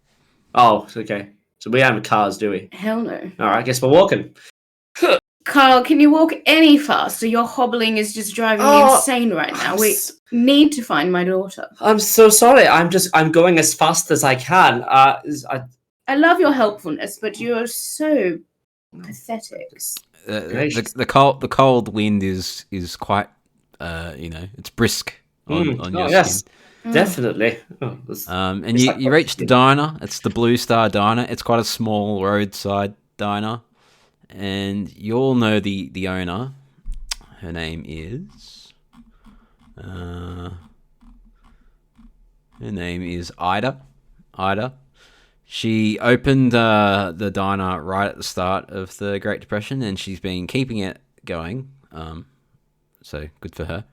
Oh, okay. So we have cars, do we? Hell no. All right, I guess we're walking. Karl, can you walk any faster? Your hobbling is just driving me insane right now. We need to find my daughter. I'm so sorry. I'm going as fast as I can. I love your helpfulness, but you're so pathetic. The cold wind is quite it's brisk on your skin. Definitely. And you reach the diner. It's the Blue Star Diner. It's quite a small roadside diner, and you all know the owner. Her name is Ida Ida. She opened the diner right at the start of the Great Depression, and she's been keeping it going. So good for her.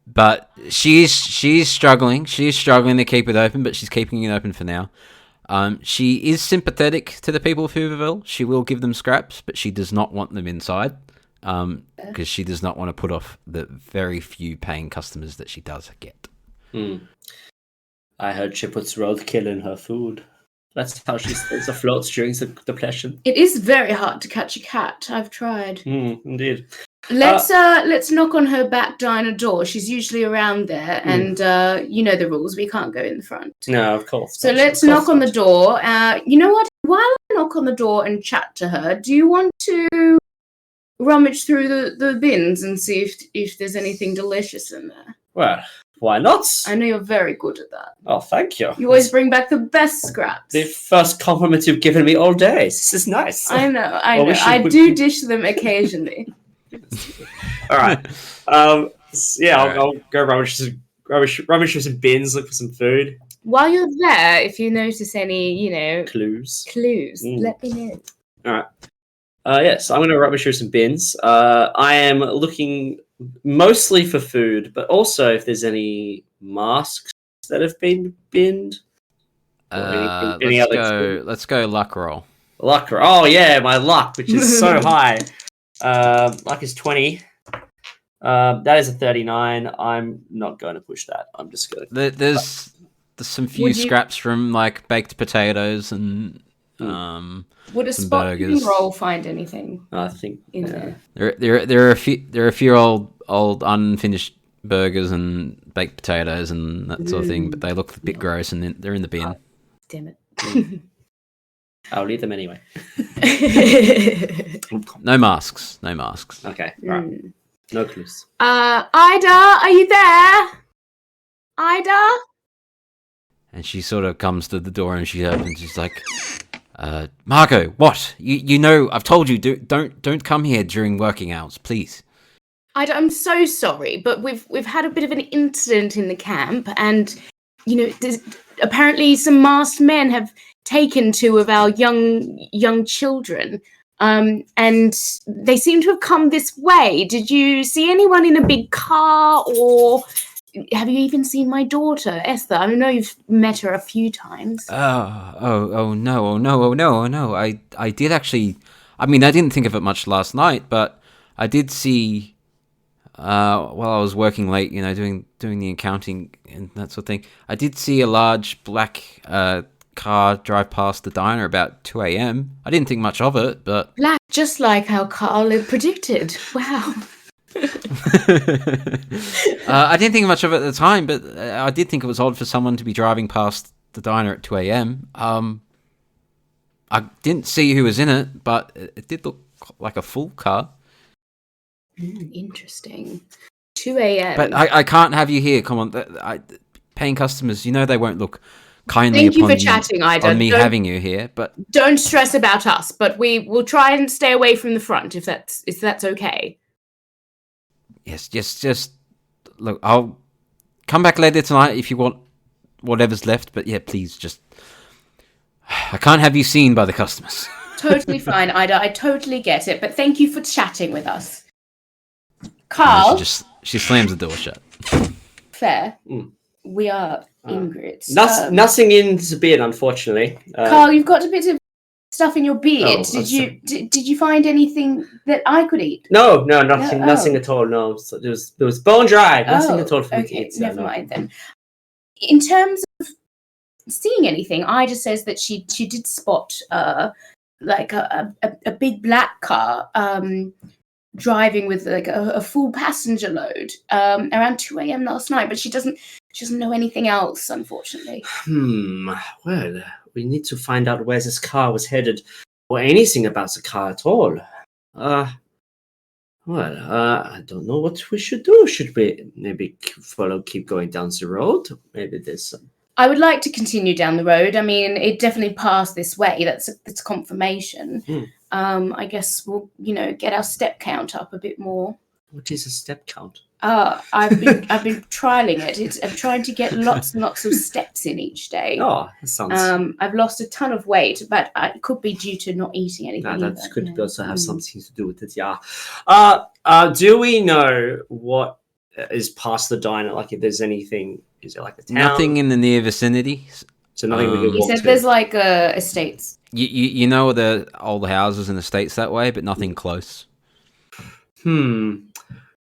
But she's struggling. She's struggling to keep it open, but she's keeping it open for now. She is sympathetic to the people of Hooverville. She will give them scraps, but she does not want them inside because she does not want to put off the very few paying customers that she does get. I heard she puts roadkill in her food. That's how she stays afloat during the depression. It is very hard to catch a cat. I've tried. Indeed. Let's knock on her back diner door. She's usually around there, and you know the rules. We can't go in the front. No, of course. So let's knock on the door. You know what? While I knock on the door and chat to her, do you want to rummage through the bins and see if there's anything delicious in there? Well, why not? I know you're very good at that. Oh, thank you. You always bring back the best scraps. The first compliment you've given me all day. This is nice. I know. Well, I do dish them occasionally. All right. I'll go rummage through some bins, look for some food. While you're there, if you notice any, Clues, let me know. All right. Yes, I'm going to rummage through some bins. I am looking mostly for food, but also if there's any masks that have been binned. Let's go luck roll. Luck roll. Oh yeah, my luck, which is so high. Luck is 20. That is a 39. I'm not going to push that. I'm just going to... There's some few scraps from like baked potatoes and would a spot roll find anything? I think in there. There are a few old unfinished burgers and baked potatoes and that sort of thing, but they look a bit gross and they're in the bin. Damn it. I'll eat them anyway. No masks. Okay, all right. No clues. Ida, are you there? Ida? And she sort of comes to the door and she opens. She's like, Margot, what? You know, I've told you, don't come here during working hours, please. Ida, I'm so sorry, but we've had a bit of an incident in the camp, and apparently some masked men have taken two of our young children, and they seem to have come this way. Did you see anyone in a big car, or have you even seen my daughter, Esther? I know you've met her a few times. No. I did actually. I mean, I didn't think of it much last night, but I did see. While I was working late, doing the accounting and that sort of thing, I did see a large black car drive past the diner about 2 a.m. I didn't think much of it, but... Black, just like how Karl had predicted. Wow. I didn't think much of it at the time, but I did think it was odd for someone to be driving past the diner at 2 a.m. I didn't see who was in it, but it did look like a full car. Interesting. 2 a.m. But I can't have you here. Come on. Paying customers, they won't look kindly Thank you for chatting, Ida. On me having you here. But don't stress about us, but we will try and stay away from the front if that's okay. Yes, just look, I'll come back later tonight if you want whatever's left, but yeah, please I can't have you seen by the customers. Totally fine, Ida. I totally get it, but thank you for chatting with us. Karl? She slams the door shut. Fair. We are ingrates. Nothing in the beard, unfortunately. Karl, you've got a bit of stuff in your beard. Did you find anything that I could eat? No, nothing at all. No, so there was bone dry. Nothing at all for me to eat. Never mind then. In terms of seeing anything, Ida says that she did spot like a big black car driving with like a full passenger load around 2 a.m. last night, but she doesn't know anything else, unfortunately. Well, we need to find out where this car was headed, or anything about the car at all. I don't know what we should do. Should we maybe keep going down the road? Maybe there's some... I would like to continue down the road. I mean, it definitely passed this way. That's confirmation. I guess we'll, get our step count up a bit more. What is a step count? I've been trialing it. I'm trying to get lots and lots of steps in each day. Oh, that sounds. I've lost a ton of weight, but it could be due to not eating anything. That could either. also have something to do with it. Yeah. Do we know what is past the diner? Like, if there's anything, is there like a town? Nothing in the near vicinity. So nothing we can He walk said to. there's like estates. You know the old houses and estates that way, but nothing close.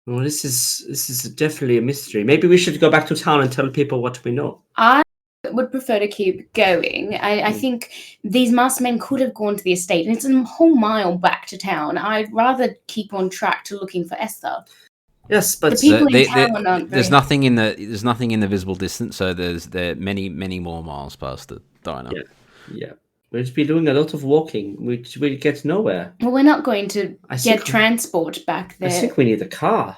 Well, this is definitely a mystery. Maybe we should go back to town and tell people what we know. I would prefer to keep going. I think these masked men could have gone to the estate, and it's a whole mile back to town. I'd rather keep on track to looking for Esther. Yes, but The people in town aren't there's very nothing in the visible distance, so there many more miles past the diner. Yeah. We'd be doing a lot of walking. We'd get nowhere. Well, we're not going to I get think- transport back I there. think we need a car.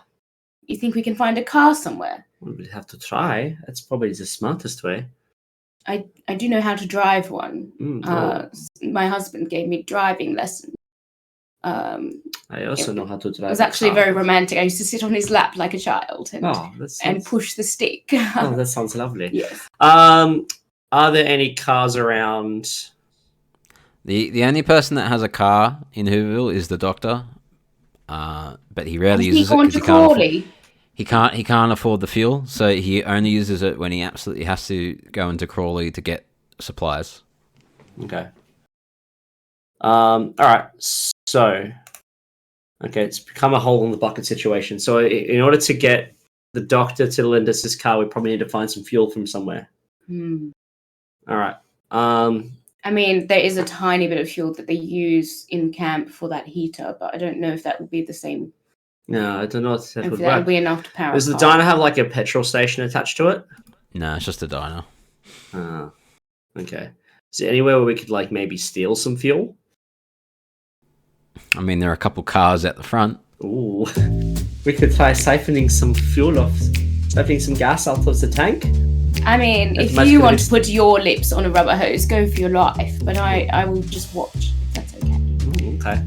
You think we can find a car somewhere? We'd have to try. That's probably the smartest way. I do know how to drive one. Oh. My husband gave me driving lessons. I also know how to drive. It was a actually car. very romantic. I used to sit on his lap like a child and, Oh, that and sounds, push the stick. oh, that sounds lovely. Yes. Are there any cars around? The only person that has a car in Whoville is the doctor, but he rarely Has he uses it gone 'cause to he can't afford- Crawley? He can't afford the fuel, so he only uses it when he absolutely has to go into Crawley to get supplies. Okay. All right. So, okay, it's become a hole in the bucket situation. So, in order to get the doctor to lend us his car, we probably need to find some fuel from somewhere. All right. I mean, there is a tiny bit of fuel that they use in camp for that heater, but I don't know if that would be the same. No, I don't know if that If would that would work. be enough to power. Does a the car. diner have like a petrol station attached to it? No, it's just a diner. Okay. Is there anywhere where we could like maybe steal some fuel? I mean, there are a couple cars at the front. Ooh. We could try siphoning some some gas out of the tank. I mean, That's if much you good want ex- to put your lips on a rubber hose, go for your life. But I will just watch, if that's okay. Ooh, okay.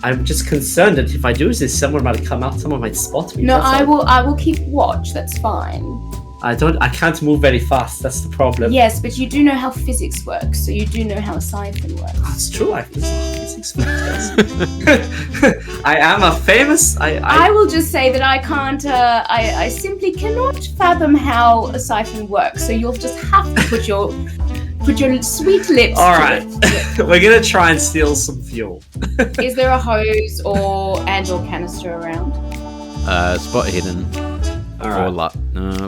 I'm just concerned that if I do this, someone might come out, someone might spot me. No, That's all. I will keep watch. That's fine. I can't move very fast. That's the problem. Yes, but you do know how physics works, so you do know how a siphon works. That's true. I physics matters. I am a famous. I will just say that I can't. I simply cannot fathom how a siphon works. So you'll just have to put your sweet lips. All to right. it. We're gonna try and steal some fuel. Is there a hose or canister around? Spot hidden. All Or right. luck.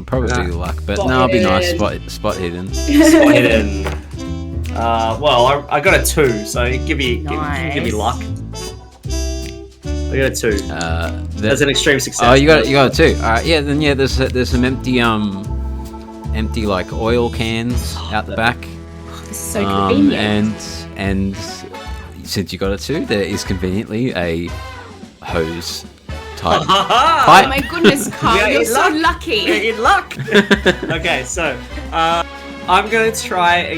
Probably luck, but Spot no, it'd be nice. hidden. Spot hidden. Spot hidden. Well, I got a 2, so give me luck. I got a 2. That's an extreme success. Oh, you got it too. Yeah, then yeah, there's some empty like oil cans out the back. This is so convenient. And since you got it too, there is conveniently a hose type. Oh my goodness, Karl, Yeah, you're it's so luck. lucky. In luck. Okay, so I'm gonna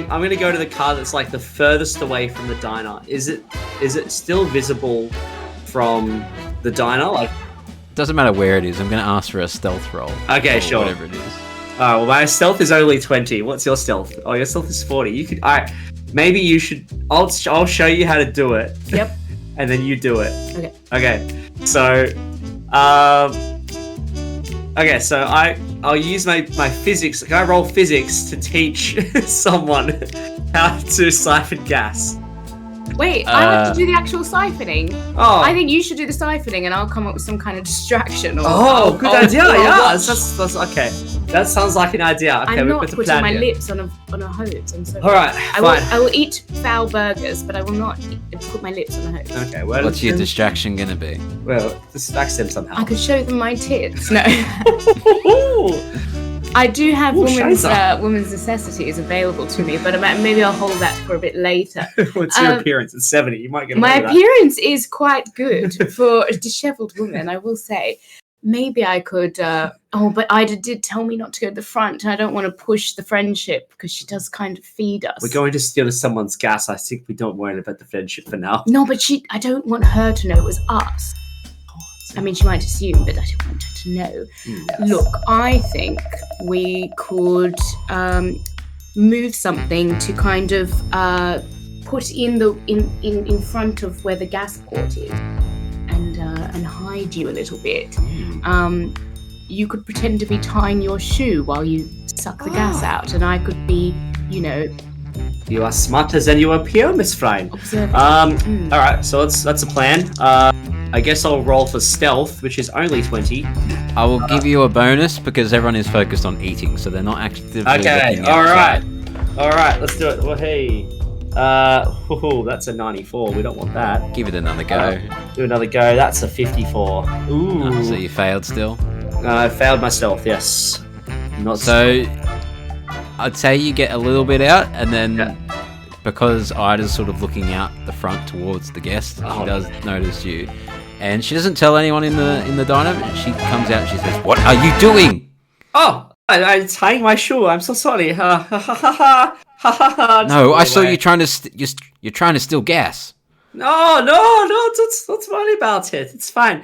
I'm gonna go to the car that's like the furthest away from the diner. Is it still visible from the diner? Like, Doesn't matter where it is. I'm going to ask for a stealth roll. Okay, or sure. Whatever it is. well, my stealth is only 20. What's your stealth? Oh, your stealth is 40. You could. All right, maybe you should. I'll show you how to do it. Yep. And then you do it. Okay. Okay. So, okay. So I'll use my physics. Can I roll physics to teach someone how to siphon gas? Wait, I want to do the actual siphoning. Oh. I think you should do the siphoning, and I'll come up with some kind of distraction. Or, Oh, good idea. or Yeah, watch. that's okay. That sounds like an idea. Okay, I'm we've not got the putting plan my here. lips on a hose. I'm sorry. All right, fine. I will eat foul burgers, but I will not put my lips on a hose. Okay, well, What's your distraction going to be? well, distract them somehow. I could show them my tits. No, Ooh. I do have Ooh, women's Shiza. necessities available to me, but maybe I'll hold that for a bit later. What's your appearance at 70? You might get away My with that. appearance is quite good for a dishevelled woman, I will say. Maybe I could. But Ida did tell me not to go to the front, and I don't want to push the friendship because she does kind of feed us. We're going to steal someone's gas. I think we don't worry about the friendship for now. No, but I don't want her to know it was us. I mean, she might assume, but I don't want her to know. Yes. Look, I think we could move something to kind of put in front of where the gas port is, and hide you a little bit. You could pretend to be tying your shoe while you suck the gas out, and I could be, You are smarter than you appear, Miss Freyn. observing. All right, so that's a plan. I guess I'll roll for stealth, which is only 20. I will give you a bonus because everyone is focused on eating, so they're not actively Okay, looking all right, outside. let's do it. Well, hey, that's a 94. We don't want that. Give it another go. Do another go. That's a 54. Ooh. So you failed still. I failed my stealth. Yes. Not So I'd say you get a little bit out, and then because Ida's sort of looking out the front towards the guest, she does notice you, and she doesn't tell anyone in the diner. But she comes out and she says, "What are you doing?" Oh, I'm tying my shoe. I'm so sorry. Ha ha ha ha ha ha ha. No, I saw you trying to you're trying to steal gas. No. Don't worry about it. It's fine.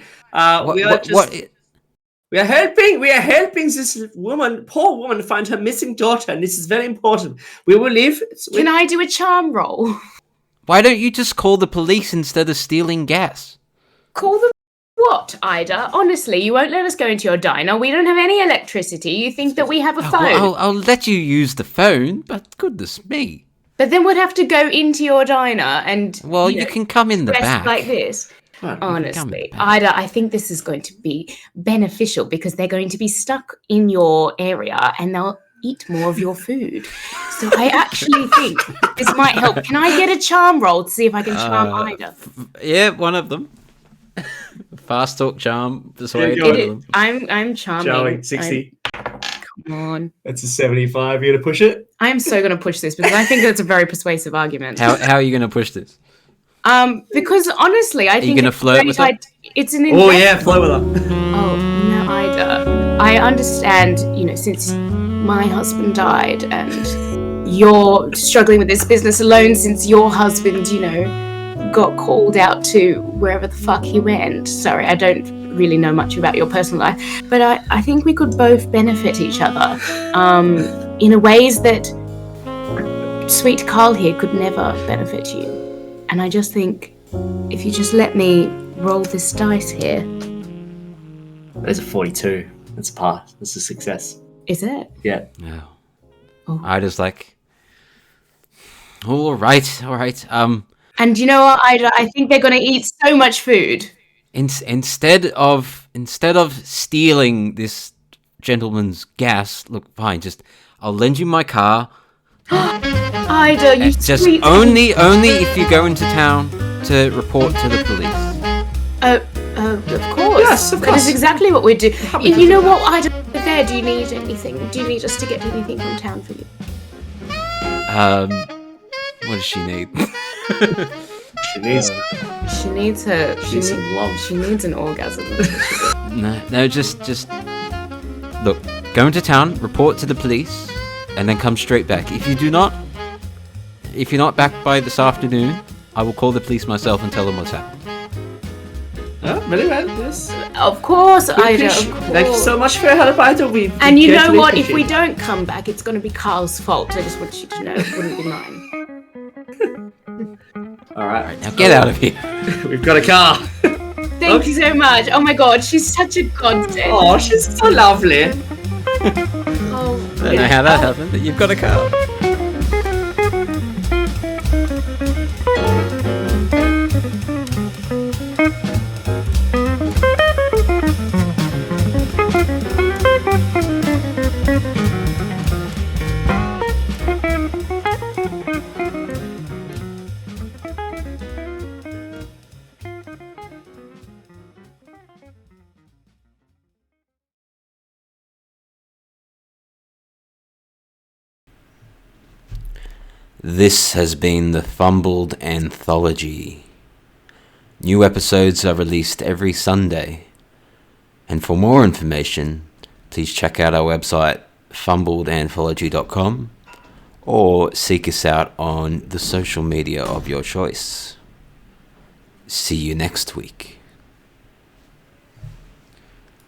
We are helping this poor woman, find her missing daughter, and this is very important. We will leave. Can I do a charm roll? Why don't you just call the police instead of stealing gas? Call them what, Ida? Honestly, you won't let us go into your diner. We don't have any electricity. You think that we have a phone? Well, I'll let you use the phone, but goodness me. But then we'd have to go into your diner and... Well, you can come in the dress back. like this. Honestly, Ida, I think this is going to be beneficial because they're going to be stuck in your area and they'll eat more of your food. So I actually think this might help. Can I get a charm roll to see if I can charm Ida? Yeah, one of them. Fast talk charm. Persuade one of them. I'm charming. Charming, 60. Come on. That's a 75. You gonna push it? I'm so going to push this because I think that's a very persuasive argument. How are you going to push this? Because honestly, I think you gonna flirt with her? It's an Oh yeah, flirt with her. Oh no, Ida. I understand. Since my husband died, and you're struggling with this business alone since your husband, got called out to wherever the fuck he went. Sorry, I don't really know much about your personal life, but I think we could both benefit each other, in a ways that sweet Karl here could never benefit you. And I just think, if you just let me roll this dice here. There's a 42. That's a pass. That's a success. Is it? Yeah. No. Oh. Ida's like, all right. And you know what, Ida? I think they're going to eat so much food. Instead of stealing this gentleman's gas, look, fine. I'll lend you my car. Ida, you just sweet... only if you go into town to report to the police. Of course. Yes, of That course. is exactly what we do. Happy And to you do know that. what, Ida? There, do you need anything? Do you need us to get anything from town for you? What does she need? She needs. She needs her... She needs some love. She needs an orgasm. No, just look. Go into town, report to the police, and then come straight back. If you're not back by this afternoon, I will call the police myself and tell them what's happened. Really well, yes. Of course, Ida, of course. Thank you so much for your help, Ida. And you know what? If we don't come back, it's going to be Karl's fault. I just want you to know it wouldn't be mine. All right. Now get out of here. We've got a car. Thank you so much. Oh my god, she's such a godsend. Oh, she's so lovely. Oh, I don't know how that happened, but you've got a car. This has been the Fumbled Anthology. New episodes are released every Sunday. And for more information, please check out our website, fumbledanthology.com, or seek us out on the social media of your choice. See you next week.